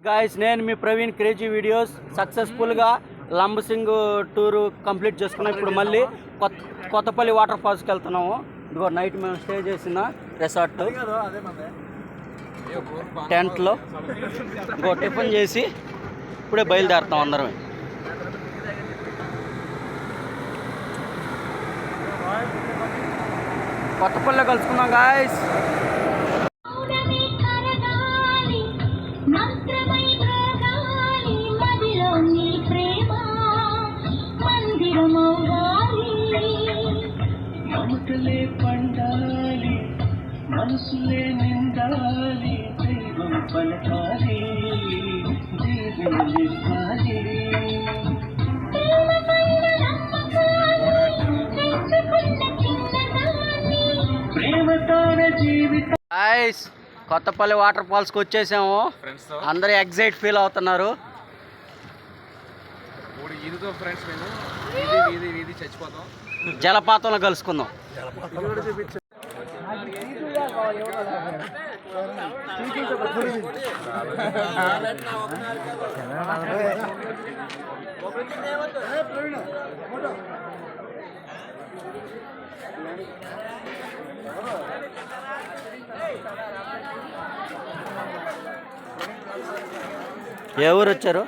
Guys నేను మీ Praveen crazy videos సక్సెస్ఫుల్గా Lambasingi tour complete చేసుకున్నాం. ఇప్పుడు మళ్ళీ కొత్తపల్లి వాటర్ ఫాల్స్కి వెళ్తున్నాము. ఇదిగో నైట్ మేము స్టే చేసిన రిసార్ట్ టెంట్లో ఇంకో టిఫిన్ చేసి ఇప్పుడే బయలుదేరుతాం అందరం. కొత్తపల్లిలో కలుసుకున్నాం గాయస్. పండాలి మనసులే నిండాలి దైవం పలకాలి జీవనలివ్వాలి ప్రేమతోనే జీవితం. గాయస్ కొత్తపల్లి వాటర్ ఫాల్స్కి వచ్చేసాము. అందరూ ఎగ్జైట్ ఫీల్ అవుతున్నారు. జలపాతంలో కలుసుకుందాం. ఎవరు వచ్చారు?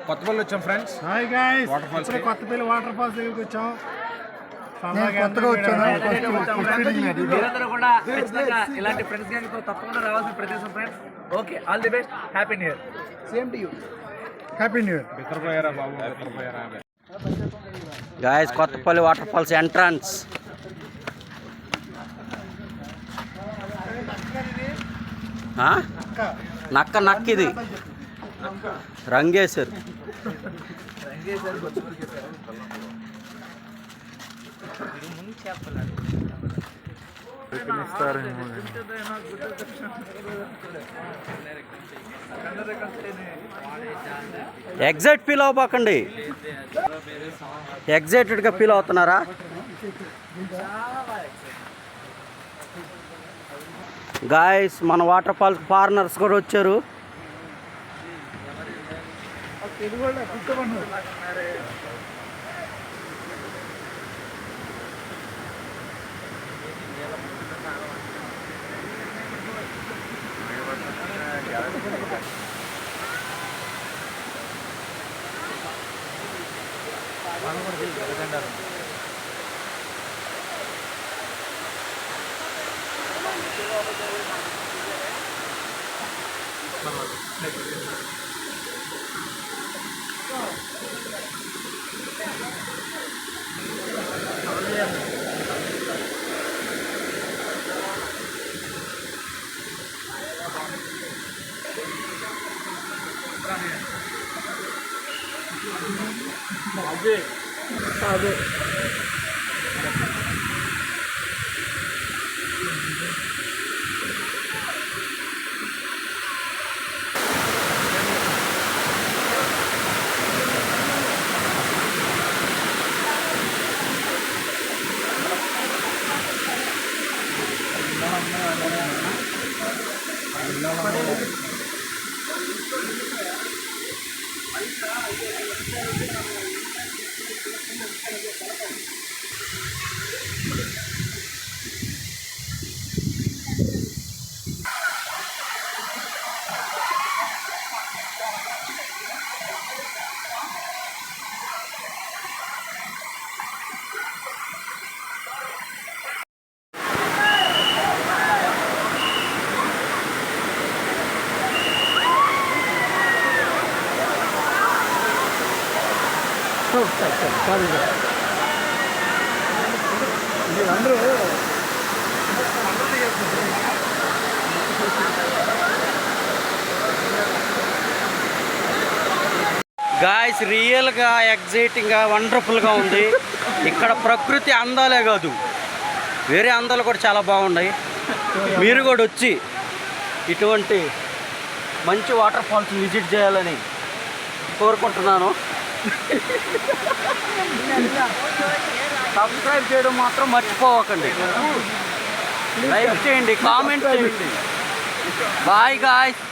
కొత్తపల్లి వచ్చాం friends. Hi guys, water falls Kothapalli water falls దగ్గరికి వచ్చాం. కొత్తగా వచ్చాను. మీరందరూ కూడా ఖచ్చితంగా ఇలాంటి ఫ్రెండ్స్ గ్యాంగ్ తో తప్పకుండా రావాల్సిన ప్రదేశం friends. Okay, all the best, happy New Year. Same to you, happy New Year. బిత్తరపోయారా బాబు, బిత్తరపోయారా. Guys Kothapalli water falls entrance. నక్క ఇది రంగేశ్వర్. ఎగ్జైట్ ఫీల్ అవ్వకండి. ఎగ్జైటెడ్గా ఫీల్ అవుతున్నారా? గాయస్ మన వాటర్ ఫాల్స్ ఫారినర్స్ కూడా వచ్చారు. అదే అందరూ గాయస్ రియల్గా ఎగ్జైటింగ్గా వండర్ఫుల్గా ఉంది. ఇక్కడ ప్రకృతి అందాలే కాదు, వేరే అందాలు కూడా చాలా బాగున్నాయి. మీరు కూడా వచ్చి ఇటువంటి మంచి వాటర్ ఫాల్స్ విజిట్ చేయాలని కోరుకుంటున్నాను. సబ్స్క్రైబ్ చేయడం మాత్రం మర్చిపోవకండి. లైక్ చేయండి, కామెంట్ చేయండి. Bye guys.